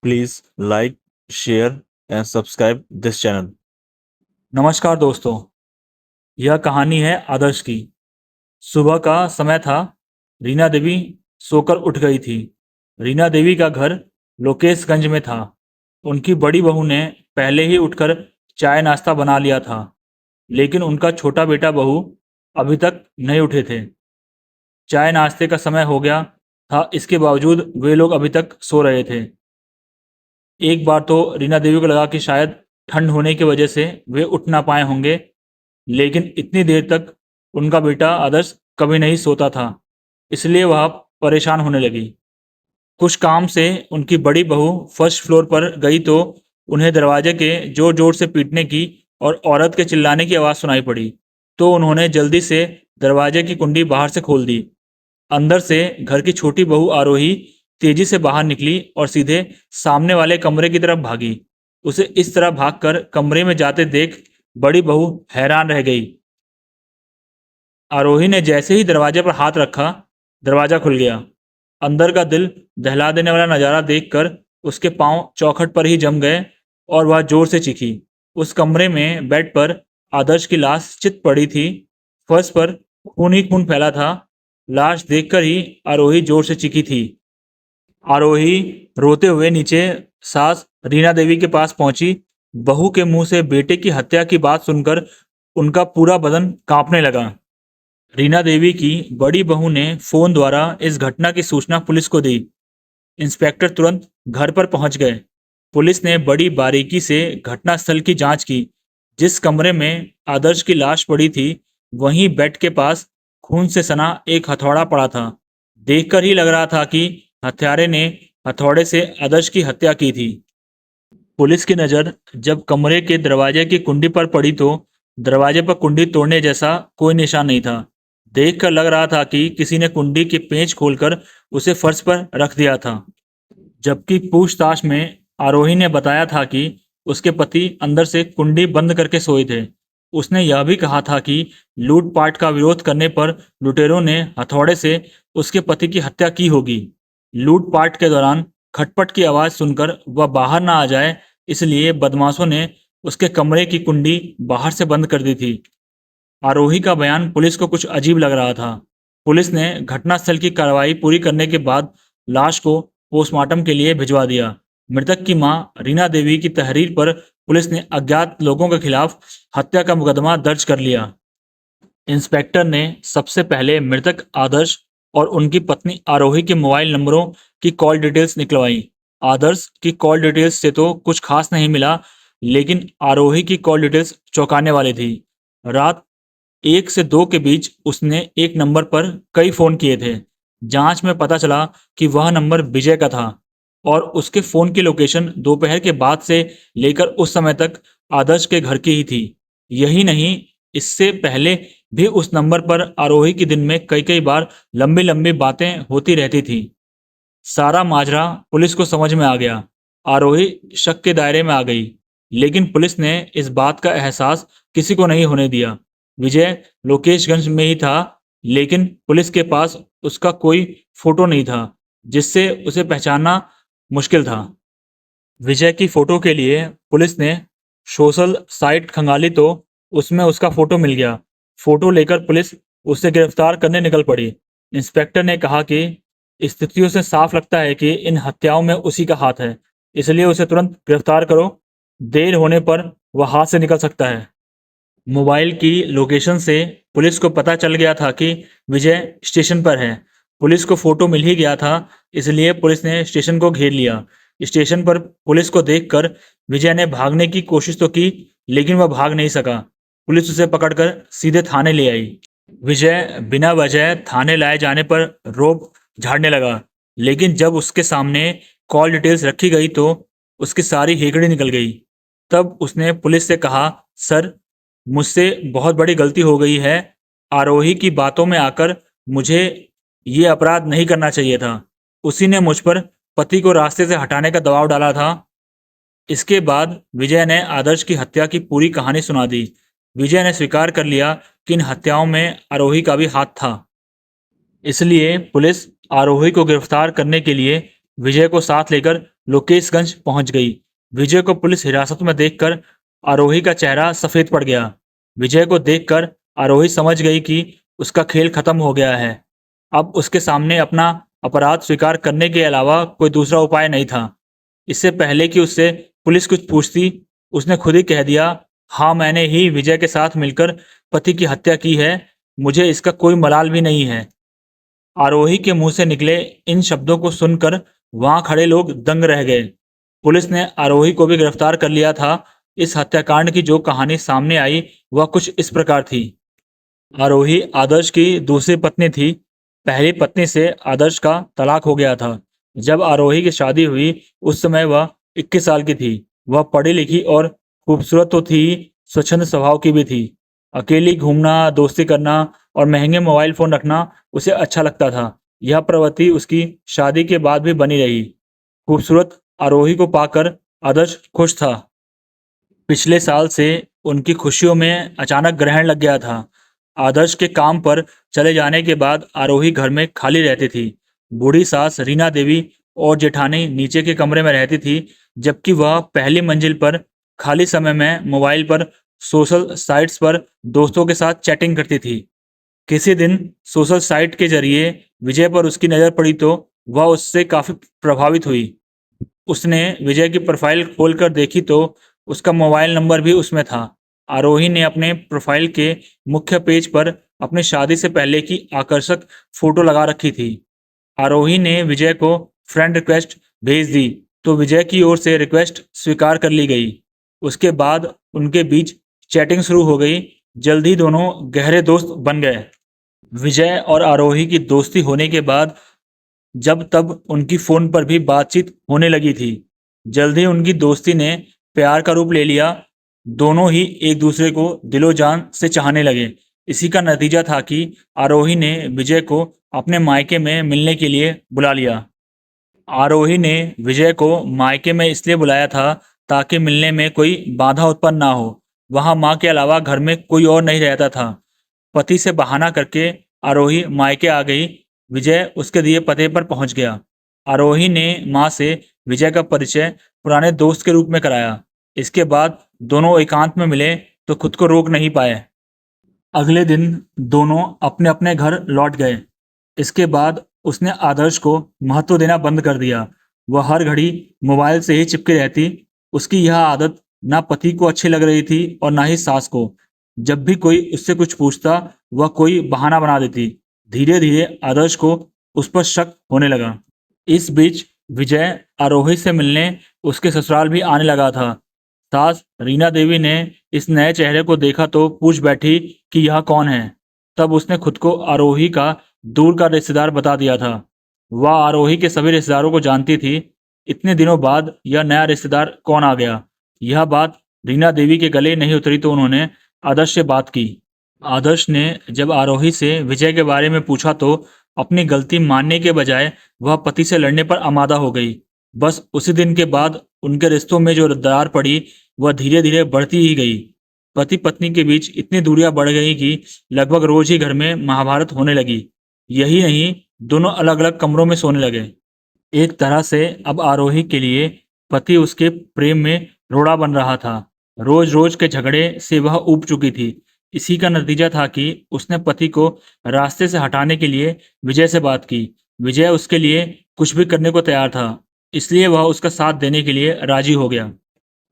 Please like, share and subscribe this channel. नमस्कार दोस्तों, यह कहानी है आदर्श की। सुबह का समय था। रीना देवी सोकर उठ गई थी। रीना देवी का घर लोकेशगंज में था। उनकी बड़ी बहू ने पहले ही उठकर चाय नाश्ता बना लिया था, लेकिन उनका छोटा बेटा बहू अभी तक नहीं उठे थे। चाय नाश्ते का समय हो गया था, इसके बावजूद वे लोग अभी तक सो रहे थे। एक बार तो रीना देवी को लगा कि शायद ठंड होने की वजह से वे उठ ना पाए होंगे, लेकिन इतनी देर तक उनका बेटा आदर्श कभी नहीं सोता था, इसलिए वह परेशान होने लगी। कुछ काम से उनकी बड़ी बहू फर्स्ट फ्लोर पर गई तो उन्हें दरवाजे के जोर जोर से पीटने की और औरत के चिल्लाने की आवाज़ सुनाई पड़ी। तो उन्होंने जल्दी से दरवाजे की कुंडी बाहर से खोल दी। अंदर से घर की छोटी बहू आरोही तेजी से बाहर निकली और सीधे सामने वाले कमरे की तरफ भागी। उसे इस तरह भागकर कमरे में जाते देख बड़ी बहू हैरान रह गई। आरोही ने जैसे ही दरवाजे पर हाथ रखा, दरवाजा खुल गया। अंदर का दिल दहला देने वाला नज़ारा देखकर उसके पांव चौखट पर ही जम गए और वह जोर से चीखी। उस कमरे में बेड पर आदर्श की लाश चित पड़ी थी। फर्श पर खून ही खून फैला था। लाश देखकर ही आरोही जोर से चीखी थी। आरोही रोते हुए नीचे सास रीना देवी के पास पहुंची। बहू के मुंह से बेटे की हत्या की बात सुनकर उनका पूरा बदन कांपने लगा। रीना देवी की बड़ी बहू ने फोन द्वारा इस घटना की सूचना पुलिस को दी। इंस्पेक्टर तुरंत घर पर पहुंच गए। पुलिस ने बड़ी बारीकी से घटनास्थल की जांच की। जिस कमरे में आदर्श की लाश पड़ी थी, वहीं बेड के पास खून से सना एक हथौड़ा पड़ा था। देखकर ही लग रहा था कि हत्यारे ने हथौड़े से आदर्श की हत्या की थी। पुलिस की नज़र जब कमरे के दरवाजे की कुंडी पर पड़ी तो दरवाजे पर कुंडी तोड़ने जैसा कोई निशान नहीं था। देखकर लग रहा था कि किसी ने कुंडी के पेंच खोलकर उसे फर्श पर रख दिया था। जबकि पूछताछ में आरोही ने बताया था कि उसके पति अंदर से कुंडी बंद करके सोए थे। उसने यह भी कहा था कि लूटपाट का विरोध करने पर लुटेरों ने हथौड़े से उसके पति की हत्या की होगी। लूटपाट के दौरान खटपट की आवाज़ सुनकर वह बाहर ना आ जाए, इसलिए बदमाशों ने उसके कमरे की कुंडी बाहर से बंद कर दी थी। आरोही का बयान पुलिस को कुछ अजीब लग रहा था। पुलिस ने घटनास्थल की कार्रवाई पूरी करने के बाद लाश को पोस्टमार्टम के लिए भिजवा दिया। मृतक की मां रीना देवी की तहरीर पर पुलिस ने अज्ञात लोगों के खिलाफ हत्या का मुकदमा दर्ज कर लिया। इंस्पेक्टर ने सबसे पहले मृतक आदर्श और उनकी पत्नी आरोही के मोबाइल नंबरों की कॉल डिटेल्स निकलवाई। आदर्श की कॉल डिटेल्स से तो कुछ खास नहीं मिला, लेकिन आरोही की कॉल डिटेल्स चौंकाने वाली थी। रात 1 से 2 के बीच उसने एक नंबर पर कई फ़ोन किए थे। जांच में पता चला कि वह नंबर विजय का था और उसके फ़ोन की लोकेशन दोपहर के बाद से लेकर उस समय तक आदर्श के घर की ही थी। यही नहीं, इससे पहले भी उस नंबर पर आरोही के दिन में कई कई बार लंबी लंबी बातें होती रहती थी। सारा माजरा पुलिस को समझ में आ गया। आरोही शक के दायरे में आ गई, लेकिन पुलिस ने इस बात का एहसास किसी को नहीं होने दिया। विजय लोकेशगंज में ही था, लेकिन पुलिस के पास उसका कोई फोटो नहीं था, जिससे उसे पहचानना मुश्किल था। विजय की फोटो के लिए पुलिस ने सोशल साइट खंगाली तो उसमें उसका फोटो मिल गया। फोटो लेकर पुलिस उसे गिरफ्तार करने निकल पड़ी। इंस्पेक्टर ने कहा कि स्थितियों से साफ लगता है कि इन हत्याओं में उसी का हाथ है, इसलिए उसे तुरंत गिरफ्तार करो। देर होने पर वह हाथ से निकल सकता है। मोबाइल की लोकेशन से पुलिस को पता चल गया था कि विजय स्टेशन पर है। पुलिस को फोटो मिल ही गया था, इसलिए पुलिस ने स्टेशन को घेर लिया। स्टेशन पर पुलिस को देखकर विजय ने भागने की कोशिश तो की, लेकिन वह भाग नहीं सका। पुलिस उसे पकड़कर सीधे थाने ले आई। विजय बिना वजह थाने लाए जाने पर रोब झाड़ने लगा, लेकिन जब उसके सामने कॉल डिटेल्स रखी गई तो उसकी सारी हेकड़ी निकल गई। तब उसने पुलिस से कहा, सर, मुझसे बहुत बड़ी गलती हो गई है। आरोही की बातों में आकर मुझे ये अपराध नहीं करना चाहिए था। उसी ने मुझ पर पति को रास्ते से हटाने का दबाव डाला था। इसके बाद विजय ने आदर्श की हत्या की पूरी कहानी सुना दी। विजय ने स्वीकार कर लिया कि इन हत्याओं में आरोही का भी हाथ था। इसलिए पुलिस आरोही को गिरफ्तार करने के लिए विजय को साथ लेकर लोकेशगंज पहुंच गई। विजय को पुलिस हिरासत में देखकर आरोही का चेहरा सफेद पड़ गया। विजय को देखकर आरोही समझ गई कि उसका खेल खत्म हो गया है। अब उसके सामने अपना अपराध स्वीकार करने के अलावा कोई दूसरा उपाय नहीं था। इससे पहले कि उससे पुलिस कुछ पूछती, उसने खुद ही कह दिया, हाँ, मैंने ही विजय के साथ मिलकर पति की हत्या की है। मुझे इसका कोई मलाल भी नहीं है। आरोही के मुंह से निकले इन शब्दों को सुनकर वहां खड़े लोग दंग रह गए। पुलिस ने आरोही को भी गिरफ्तार कर लिया था। इस हत्याकांड की जो कहानी सामने आई वह कुछ इस प्रकार थी। आरोही आदर्श की दूसरी पत्नी थी। पहली पत्नी से आदर्श का तलाक हो गया था। जब आरोही की शादी हुई उस समय वह 21 साल की थी। वह पढ़ी लिखी और खूबसूरत तो थी, स्वच्छंद स्वभाव की भी थी। अकेली घूमना, दोस्ती करना और महंगे मोबाइल फोन रखना उसे अच्छा लगता था। यह प्रवृत्ति उसकी शादी के बाद भी बनी रही। खूबसूरत आरोही को पाकर आदर्श खुश था। पिछले साल से उनकी खुशियों में अचानक ग्रहण लग गया था। आदर्श के काम पर चले जाने के बाद आरोही घर में खाली रहती थी। बूढ़ी सास रीना देवी और जेठानी नीचे के कमरे में रहती थी, जबकि वह पहली मंजिल पर खाली समय में मोबाइल पर सोशल साइट्स पर दोस्तों के साथ चैटिंग करती थी। किसी दिन सोशल साइट के जरिए विजय पर उसकी नज़र पड़ी तो वह उससे काफ़ी प्रभावित हुई। उसने विजय की प्रोफाइल खोलकर देखी तो उसका मोबाइल नंबर भी उसमें था। आरोही ने अपने प्रोफाइल के मुख्य पेज पर अपनी शादी से पहले की आकर्षक फोटो लगा रखी थी। आरोही ने विजय को फ्रेंड रिक्वेस्ट भेज दी तो विजय की ओर से रिक्वेस्ट स्वीकार कर ली गई। उसके बाद उनके बीच चैटिंग शुरू हो गई। जल्द ही दोनों गहरे दोस्त बन गए। विजय और आरोही की दोस्ती होने के बाद जब तब उनकी फोन पर भी बातचीत होने लगी थी। जल्द ही उनकी दोस्ती ने प्यार का रूप ले लिया। दोनों ही एक दूसरे को दिलो जान से चाहने लगे। इसी का नतीजा था कि आरोही ने विजय को अपने मायके में मिलने के लिए बुला लिया। आरोही ने विजय को मायके में इसलिए बुलाया था ताकि मिलने में कोई बाधा उत्पन्न ना हो। वहां मां के अलावा घर में कोई और नहीं रहता था। पति से बहाना करके आरोही मायके आ गई। विजय उसके दिए पते पर पहुंच गया। आरोही ने मां से विजय का परिचय पुराने दोस्त के रूप में कराया। इसके बाद दोनों एकांत में मिले तो खुद को रोक नहीं पाए। अगले दिन दोनों अपने अपने घर लौट गए। इसके बाद उसने आदर्श को महत्व देना बंद कर दिया। वह हर घड़ी मोबाइल से ही चिपकी रहती। उसकी यह आदत ना पति को अच्छी लग रही थी और ना ही सास को। जब भी कोई उससे कुछ पूछता वह कोई बहाना बना देती। धीरे धीरे आदर्श को उस पर शक होने लगा। इस बीच विजय आरोही से मिलने उसके ससुराल भी आने लगा था। सास रीना देवी ने इस नए चेहरे को देखा तो पूछ बैठी कि यह कौन है। तब उसने खुद को आरोही का दूर का रिश्तेदार बता दिया था। वह आरोही के सभी रिश्तेदारों को जानती थी। इतने दिनों बाद यह नया रिश्तेदार कौन आ गया। यह बात रीना देवी के गले नहीं उतरी तो उन्होंने आदर्श से बात की। आदर्श ने जब आरोही से विजय के बारे में पूछा तो अपनी गलती मानने के बजाय वह पति से लड़ने पर आमादा हो गई। बस उसी दिन के बाद उनके रिश्तों में जो दरार पड़ी वह धीरे धीरे बढ़ती ही गई। पति पत्नी के बीच इतनी दूरियां बढ़ गई कि लगभग रोज ही घर में महाभारत होने लगी। यही नहीं, दोनों अलग अलग कमरों में सोने लगे। एक तरह से अब आरोही के लिए पति उसके प्रेम में रोड़ा बन रहा था। रोज रोज के झगड़े से वह ऊब चुकी थी। इसी का नतीजा था कि उसने पति को रास्ते से हटाने के लिए विजय से बात की। विजय उसके लिए कुछ भी करने को तैयार था, इसलिए वह उसका साथ देने के लिए राजी हो गया।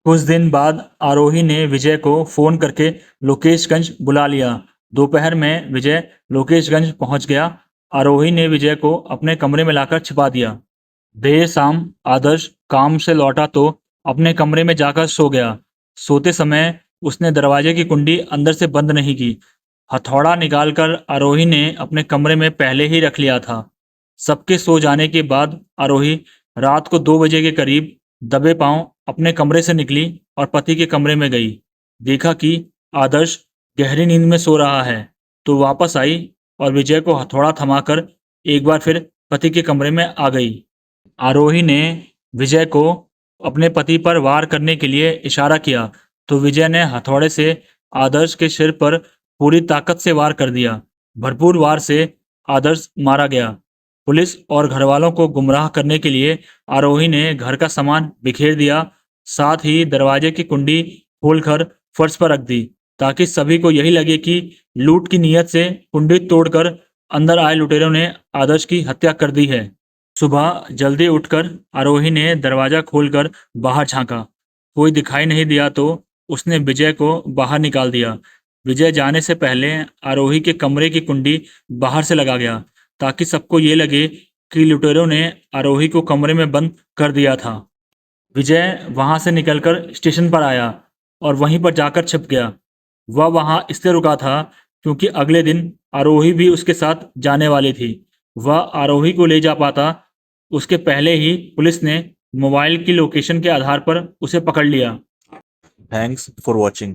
कुछ दिन बाद आरोही ने विजय को फोन करके लोकेशगंज बुला लिया। दोपहर में विजय लोकेशगंज पहुंच गया। आरोही ने विजय को अपने कमरे में लाकर छिपा दिया। देर शाम आदर्श काम से लौटा तो अपने कमरे में जाकर सो गया। सोते समय उसने दरवाजे की कुंडी अंदर से बंद नहीं की। हथौड़ा निकालकर आरोही ने अपने कमरे में पहले ही रख लिया था। सबके सो जाने के बाद आरोही रात को 2 बजे के करीब दबे पांव अपने कमरे से निकली और पति के कमरे में गई। देखा कि आदर्श गहरी नींद में सो रहा है तो वापस आई और विजय को हथौड़ा थमाकर एक बार फिर पति के कमरे में आ गई। आरोही ने विजय को अपने पति पर वार करने के लिए इशारा किया तो विजय ने हथौड़े से आदर्श के सिर पर पूरी ताकत से वार कर दिया। भरपूर वार से आदर्श मारा गया। पुलिस और घर वालों को गुमराह करने के लिए आरोही ने घर का सामान बिखेर दिया, साथ ही दरवाजे की कुंडी खोलकर फर्श पर रख दी, ताकि सभी को यही लगे कि लूट की नीयत से कुंडी तोड़कर अंदर आए लुटेरों ने आदर्श की हत्या कर दी है। सुबह जल्दी उठकर आरोही ने दरवाजा खोलकर बाहर झांका। कोई दिखाई नहीं दिया तो उसने विजय को बाहर निकाल दिया। विजय जाने से पहले आरोही के कमरे की कुंडी बाहर से लगा गया, ताकि सबको ये लगे कि लुटेरों ने आरोही को कमरे में बंद कर दिया था। विजय वहां से निकलकर स्टेशन पर आया और वहीं पर जाकर छिप गया। वह वहां इसलिए रुका था क्योंकि अगले दिन आरोही भी उसके साथ जाने वाली थी। वह आरोही को ले जा पाता उसके पहले ही पुलिस ने मोबाइल की लोकेशन के आधार पर उसे पकड़ लिया। Thanks for watching.